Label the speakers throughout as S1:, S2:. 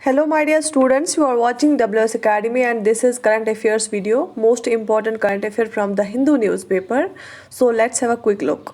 S1: Hello my dear students, you are watching WS Academy and this is current affairs video, most important current affair from the Hindu newspaper. So let's have a quick look.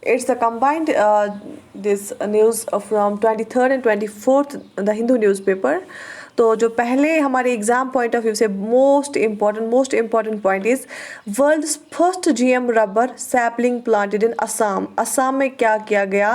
S1: It's the combined this news from 23rd and 24th the Hindu newspaper. तो जो पहले हमारे exam point of view से most important point is world's first GM rubber sapling planted in Assam. Assam में क्या किया गया,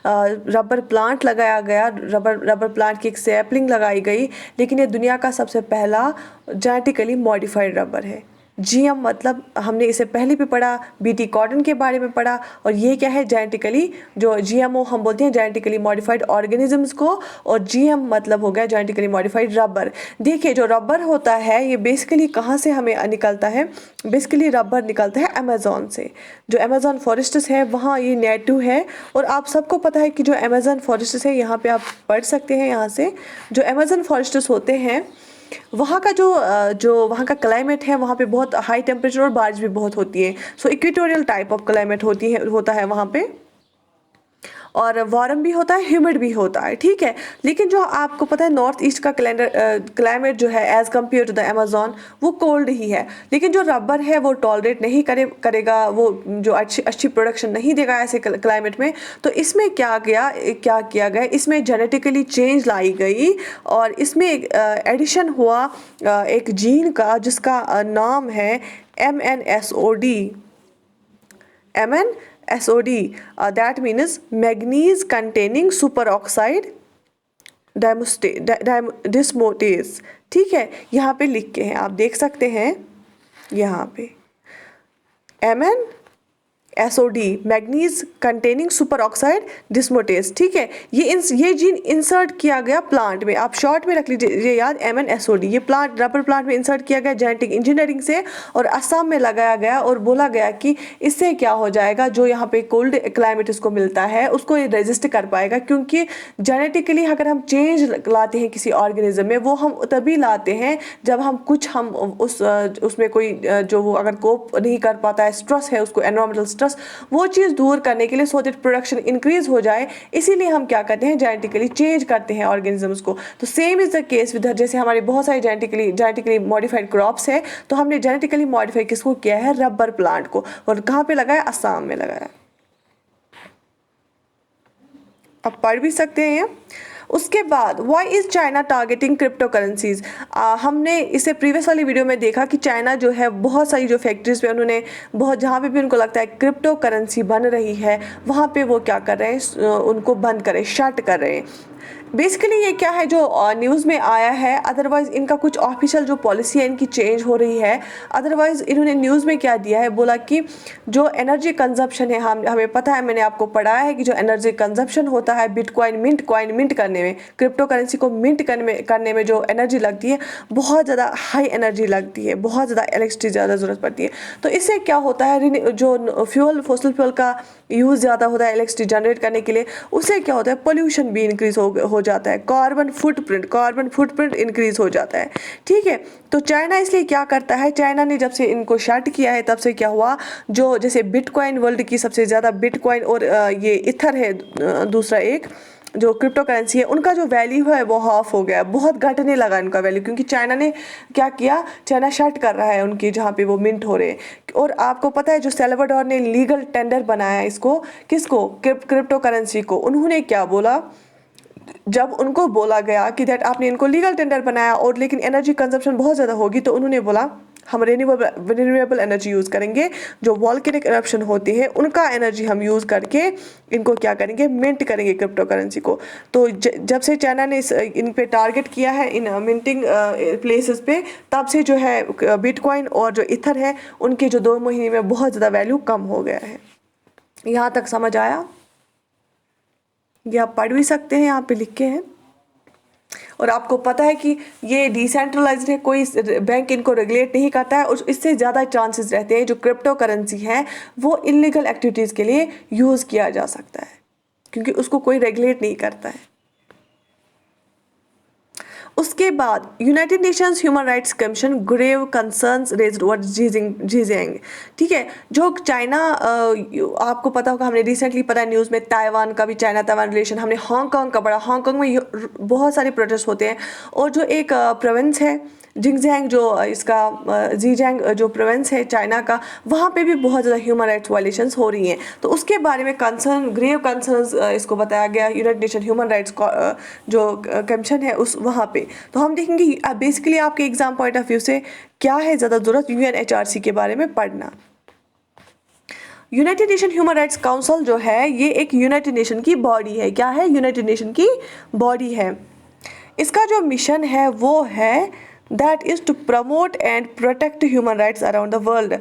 S1: rubber plant लगाया गया, रबर प्लांट की एक सैपलिंग लगाई गई, लेकिन ये दुनिया का सबसे पहला जेनेटिकली मॉडिफाइड रबर है। जीएम मतलब हमने इसे पहले भी पढ़ा, बीटी कॉटन के बारे में पढ़ा, और ये क्या है जेनेटिकली, जो जीएमओ हम बोलते हैं जेनेटिकली मॉडिफाइड ऑर्गेनिजम्स को, और जीएम मतलब हो गया जेनेटिकली मॉडिफाइड रबर। देखिए जो रबर होता है ये बेसिकली कहाँ से हमें निकलता है, बेसिकली रबर निकलता है अमेज़ॉन से। जो अमेज़ॉन फॉरेस्ट्स है वहाँ ये नेटिव है, और आप सबको पता है कि जो अमेज़ॉन फॉरेस्ट्स है यहाँ पे आप पढ़ सकते हैं, यहाँ से जो अमेज़ॉन फॉरेस्ट्स होते हैं वहाँ का जो वहाँ का क्लाइमेट है, वहाँ पे बहुत हाई टेम्परेचर और बारिश भी बहुत होती है। सो इक्वेटोरियल टाइप ऑफ क्लाइमेट होता है वहाँ पे, और वार्म भी होता है, ह्यूमिड भी होता है, ठीक है। लेकिन जो आपको पता है नॉर्थ ईस्ट का क्लाइमेट जो है as compare to the Amazon वो कोल्ड ही है, लेकिन जो रबर है वो टॉलरेट नहीं करेगा, वो जो अच्छी प्रोडक्शन नहीं देगा ऐसे क्लाइमेट में। तो इसमें क्या किया गया, इसमें जेनेटिकली चेंज लाई गई, और इसमें एडिशन हुआ एक जीन का जिसका नाम है MnSOD, that means manganese containing superoxide dismutase, ठीक है। यहाँ पे लिख के हैं, आप देख सकते हैं यहाँ पे MnSOD manganese containing superoxide dismutase, ठीक है। ये जीन इंसर्ट किया गया प्लांट में, आप शॉर्ट में रख लीजिए याद, MnSOD। ये प्लांट रबर प्लांट में इंसर्ट किया गया जेनेटिक इंजीनियरिंग से, और असम में लगाया गया, और बोला गया कि इससे क्या हो जाएगा, जो यहाँ पे कोल्ड क्लाइमेट उसको मिलता है उसको ये रेजिस्ट कर पाएगा, क्योंकि जेनेटिकली अगर हम चेंज लाते हैं किसी ऑर्गेनिज्म में वो हम तभी लाते हैं जब हम उसमें कोई जो वो अगर कोप नहीं कर पाता है, स्ट्रेस है उसको, एनवायरमेंटल स्ट्रेस, वो चीज़ दूर करने के लिए, सो दैट प्रोडक्शन इंक्रीज हो जाए, इसीलिए हम क्या करते हैं जेनेटिकली चेंज करते हैं ऑर्गेनिजम्स को। तो same is the case with, जैसे हमारे बहुत सारे जेनेटिकली मॉडिफाइड क्रॉप्स है, तो हमने जेनेटिकली मॉडिफाई किसको किया है, रबर प्लांट को, और कहाँ पे लगाया, असम में लगाया। आप पढ़ भी सकते हैं। उसके बाद why is China targeting crypto currencies. हमने इसे प्रीवियस वाली वीडियो में देखा कि चाइना जो है बहुत सारी जो फैक्ट्रीज पे उन्होंने बहुत, जहाँ पे भी उनको लगता है क्रिप्टो करेंसी बन रही है वहाँ पे वो क्या कर रहे हैं, उनको बंद कर रहे हैं, शट कर रहे हैं। बेसिकली ये क्या है जो न्यूज़ में आया है, अदरवाइज़ इनका कुछ ऑफिशियल जो पॉलिसी है इनकी चेंज हो रही है। अदरवाइज़ इन्होंने न्यूज़ में क्या दिया है, बोला कि जो एनर्जी कंजप्शन है, हमें पता है, मैंने आपको पढ़ाया है कि जो एनर्जी कंजप्शन होता है बिटकॉइन मिंट करने में, क्रिप्टो करेंसी को मिंट करने में जो एनर्जी लगती है बहुत ज़्यादा हाई एनर्जी लगती है, बहुत ज़्यादा इलेक्ट्रिसिटी ज़्यादा ज़रूरत पड़ती है। तो इससे क्या होता है, जो फॉसिल फ्यूल का यूज़ ज़्यादा होता है इलेक्ट्रिसिटी जनरेट करने के लिए, उससे क्या होता है पोल्यूशन भी इंक्रीज हो जाता है, कार्बन फुटप्रिंट इंक्रीज हो जाता है, ठीक है। तो चाइना इसलिए क्या करता है, चाइना ने जब से इनको शट किया है तब से क्या हुआ, जो जैसे बिटकॉइन वर्ल्ड की सबसे ज़्यादा, बिटकॉइन और ये इथर है दूसरा एक जो क्रिप्टो करेंसी है, उनका जो वैल्यू है वो हाफ हो गया, बहुत घटने लगा इनका वैल्यू, क्योंकि चाइना ने क्या किया, चाइना शट कर रहा है उनकी जहाँ पे वो मिंट हो रहे हैं। और आपको पता है जो सेल्वाडोर ने लीगल टेंडर बनाया इसको, किसको, क्रिप्टो करेंसी को, उन्होंने क्या बोला, जब उनको बोला गया कि दैट आपने इनको लीगल टेंडर बनाया और लेकिन एनर्जी कंजप्शन बहुत ज़्यादा होगी, तो उन्होंने बोला हम रिन्यूएबल एनर्जी यूज़ करेंगे, जो वॉल्केनिक इरप्शन होते हैं उनका एनर्जी हम यूज़ करके इनको क्या करेंगे, मिंट करेंगे क्रिप्टो करेंसी को। तो जब से चाइना ने इन पे टारगेट किया है, इन मिंटिंग प्लेसेस पे, तब से जो है बिटकॉइन और जो इथर है उनके जो 2 महीने में बहुत ज़्यादा वैल्यू कम हो गया है। यहाँ तक समझ आया? ये आप पढ़ भी सकते हैं, यहाँ पे लिख के हैं। और आपको पता है कि ये डिसेंट्रलाइज्ड है, कोई बैंक इनको रेगुलेट नहीं करता है, और इससे ज़्यादा चांसेस रहते हैं जो क्रिप्टो करेंसी है वो इलीगल एक्टिविटीज़ के लिए यूज़ किया जा सकता है, क्योंकि उसको कोई रेगुलेट नहीं करता है। उसके बाद United Nations Human Rights Commission grave concerns raised over Xinjiang, ठीक है। जो चाइना, आपको पता होगा, हमने रिसेंटली पता न्यूज़ में ताइवान का भी, चाइना ताइवान रिलेशन, हमने हांगकांग का पढ़ा। हांगकांग में बहुत सारे प्रोटेस्ट होते हैं, और जो एक प्रोविंस है जिंगजियांग, जो इसका जीजियांग जो प्रोविंस है चाइना का, वहाँ पे भी बहुत ज़्यादा ह्यूमन राइट्स वायलेशंस हो रही हैं। तो उसके बारे में कंसर्न, ग्रेव कंसर्न्स इसको बताया गया यूनाइटेड नेशन ह्यूमन राइट्स जो कमीशन है उस वहाँ पे। तो हम देखेंगे बेसिकली आपके एग्जाम पॉइंट ऑफ व्यू से क्या है ज़्यादा ज़रूरत UNHRC के बारे में पढ़ना। United nation human rights council जो है ये एक यूनाइटेड नेशन की बॉडी है। क्या है? यूनाइटेड नेशन की बॉडी है। इसका जो मिशन है वो है that is to promote and protect human rights around the world.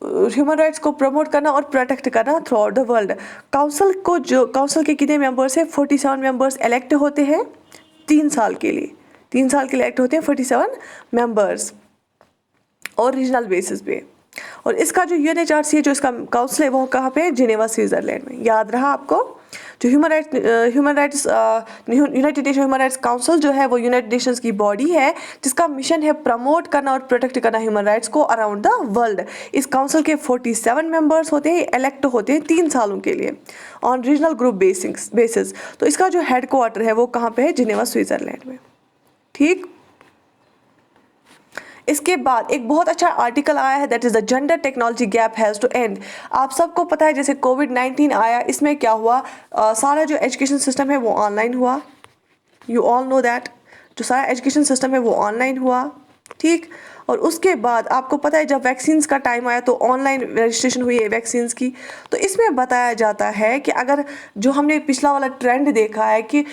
S1: Human rights को प्रमोट करना और प्रोटेक्ट करना throughout the world. Council के कितने मेंबर्स हैं? 47 मेंबर्स इलेक्ट होते हैं 3 साल के लिए। 3 साल के लिए इलेक्ट होते हैं 47 मेंबर्स, और रीजनल बेसिस पे। और इसका जो UNHRC है, जो इसका काउंसिल है, वो कहाँ पे है? जिनेवा, स्विट्जरलैंड में। याद रहा आपको? जो human rights United nation human rights council जो है वो यूनाइटेड नेशंस की बॉडी है जिसका मिशन है प्रमोट करना और प्रोटेक्ट करना ह्यूमन राइट्स को अराउंड द वर्ल्ड। इस काउंसिल के 47 मेंबर्स होते हैं, इलेक्ट होते हैं 3 सालों के लिए ऑन रीजनल ग्रुप बेसिस। तो इसका जो हेड क्वार्टर है वो कहाँ पे है? जिनेवा, स्विट्जरलैंड में। ठीक। इसके बाद एक बहुत अच्छा आर्टिकल आया है, that is the gender technology gap has to end. आप सबको पता है जैसे कोविड-19 आया, इसमें क्या हुआ, सारा जो एजुकेशन सिस्टम है वो ऑनलाइन हुआ। यू ऑल नो दैट जो सारा एजुकेशन सिस्टम है वो ऑनलाइन हुआ। ठीक। और उसके बाद आपको पता है जब वैक्सीन्स का टाइम आया तो ऑनलाइन रजिस्ट्रेशन हुई है वैक्सीन्स की। तो इसमें बताया जाता है कि अगर जो हमने पिछला वाला ट्रेंड देखा है कि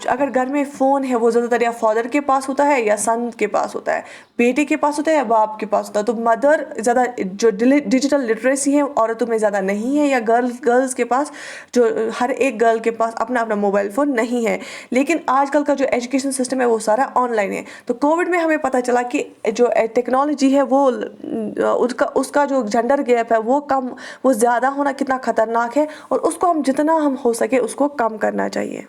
S1: अगर घर में फ़ोन है वो ज़्यादातर या फादर के पास होता है या सन के पास होता है, बेटे के पास होता है या बाप के पास होता है। तो मदर ज़्यादा जो डिजिटल लिटरेसी है औरतों में ज़्यादा नहीं है, या गर्ल्स के पास, जो हर एक गर्ल के पास अपना अपना मोबाइल फ़ोन नहीं है। लेकिन आजकल का जो एजुकेशन सिस्टम है वो सारा ऑनलाइन है। तो कोविड में हमें पता चला कि जो टेक्नोलॉजी है वो उसका जो जेंडर गैप है वो ज़्यादा होना कितना खतरनाक है, और उसको हम जितना हो सके उसको कम करना चाहिए।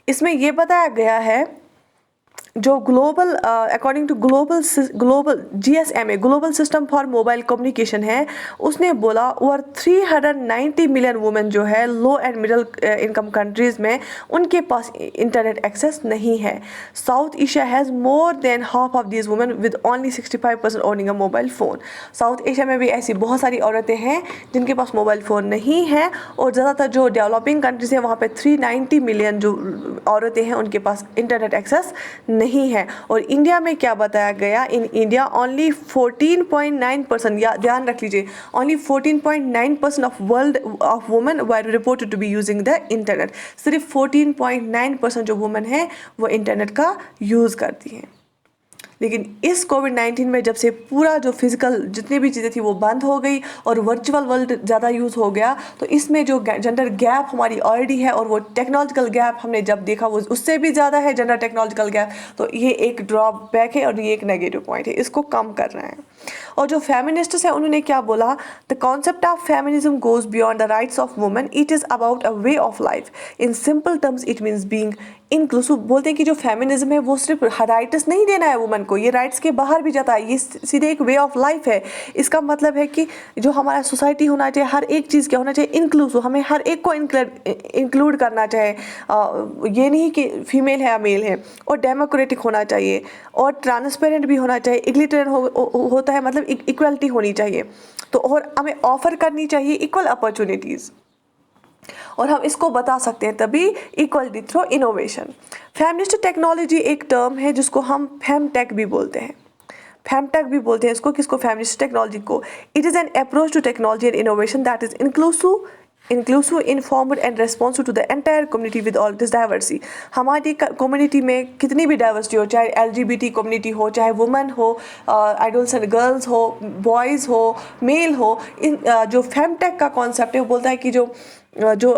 S1: इसमें ये बताया गया है जो global according to global GSMA global system for mobile communication है, उसने बोला ओवर 390 मिलियन वुमेन जो है low and middle income countries में उनके पास इंटरनेट एक्सेस नहीं है। South Asia has more than half of these women with only 65% owning a mobile phone. South Asia में भी ऐसी बहुत सारी औरतें हैं जिनके पास मोबाइल फ़ोन नहीं है, और ज़्यादातर जो डेवलपिंग कंट्रीज़ हैं वहाँ पे 390 मिलियन जो औरतें हैं उनके पास इंटरनेट एक्सेस नहीं है। और इंडिया में क्या बताया गया, इन इंडिया ओनली 14.9%, या ध्यान रख लीजिए, only 14.9% of world of women were reported to be using the internet. सिर्फ 14.9% जो वुमेन है वो इंटरनेट का यूज़ करती हैं। लेकिन इस कोविड-19 में जब से पूरा जो फिजिकल जितनी भी चीज़ें थी वो बंद हो गई और वर्चुअल वर्ल्ड ज़्यादा यूज़ हो गया, तो इसमें जो जेंडर गैप हमारी ऑलरेडी है और वो टेक्नोलॉजिकल गैप हमने जब देखा वो उससे भी ज़्यादा है जेंडर टेक्नोलॉजिकल गैप। तो ये एक ड्रॉबैक है और ये एक नेगेटिव पॉइंट है, इसको कम करना है। और जो फेमिनिस्ट्स हैं उन्होंने क्या बोला, the concept of feminism goes beyond the rights of women, it is about a way of life, in simple terms it means being inclusive. बोलते हैं कि जो फेमिनिज्म है वो सिर्फ राइट्स नहीं देना है वुमेन को, ये राइट्स के बाहर भी जाता है, ये सीधे एक वे ऑफ लाइफ है। इसका मतलब है कि जो हमारा सोसाइटी होना चाहिए, हर एक चीज़ क्या होना चाहिए, इंक्लूसिव, हमें हर एक को इंक्लूड करना चाहिए। ये नहीं कि फीमेल है या मेल है, और डेमोक्रेटिक होना चाहिए और ट्रांसपेरेंट भी होना चाहिए। इक्लिटरेंट होता है मतलब इक्वलिटी होनी चाहिए। तो और हमें ऑफर करनी चाहिए इक्वल अपॉर्चुनिटीज़, और हम इसको बता सकते हैं तभी equality through innovation. Feminist technology एक टर्म है जिसको हम फेमटेक भी बोलते हैं, फेमटेक भी बोलते हैं इसको, किसको, फेमिनिस्ट टेक्नोलॉजी को। It is an approach to technology and innovation that is inclusive, informed and responsive to the entire community with all this diversity. हमारी कम्युनिटी में कितनी भी डाइवर्सिटी हो, चाहे LGBT कम्युनिटी हो, चाहे वुमेन हो, एडोलसेंट गर्ल्स हो, बॉयज़ हो, मेल हो, जो फेमटेक का कॉन्सेप्ट है वो बोलता है कि जो जो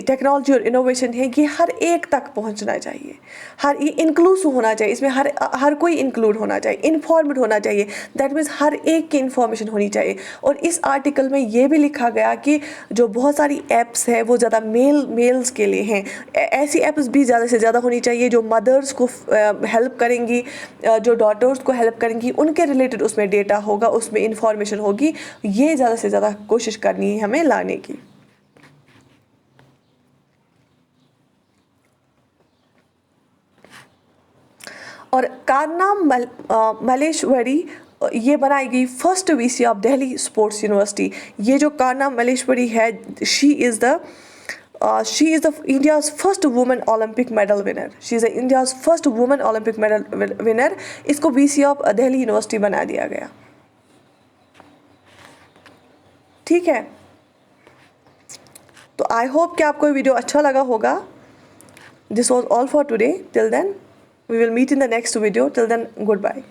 S1: टेक्नोलॉजी और इनोवेशन है ये हर एक तक पहुंचना चाहिए, हर ये इंक्लूसिव होना चाहिए, इसमें हर कोई इंक्लूड होना चाहिए, इन्फॉर्मेड होना चाहिए, दैट मीन्स हर एक की इन्फॉर्मेशन होनी चाहिए। और इस आर्टिकल में ये भी लिखा गया कि जो बहुत सारी ऐप्स है वो ज़्यादा मेल्स के लिए हैं, ऐसी ऐप्स भी ज़्यादा से ज़्यादा होनी चाहिए जो मदर्स को हेल्प करेंगी, जो डॉटर्स को हेल्प करेंगी, उनके रिलेटेड उसमें डेटा होगा, उसमें इंफॉर्मेशन होगी। ये ज़्यादा से ज़्यादा कोशिश करनी है हमें लाने की। और कारनाम मल्लेश्वरी ये बनाई गई first VC of Delhi sports university. ये जो कारनाम मल्लेश्वरी है, she is the India's first woman Olympic medal winner. She is India's first woman Olympic medal winner. इसको वीसी ऑफ दिल्ली यूनिवर्सिटी बना दिया गया। ठीक है, तो आई होप कि आपको ये वीडियो अच्छा लगा होगा। This was all for today. Till then, we will meet in the next video. Till then, goodbye.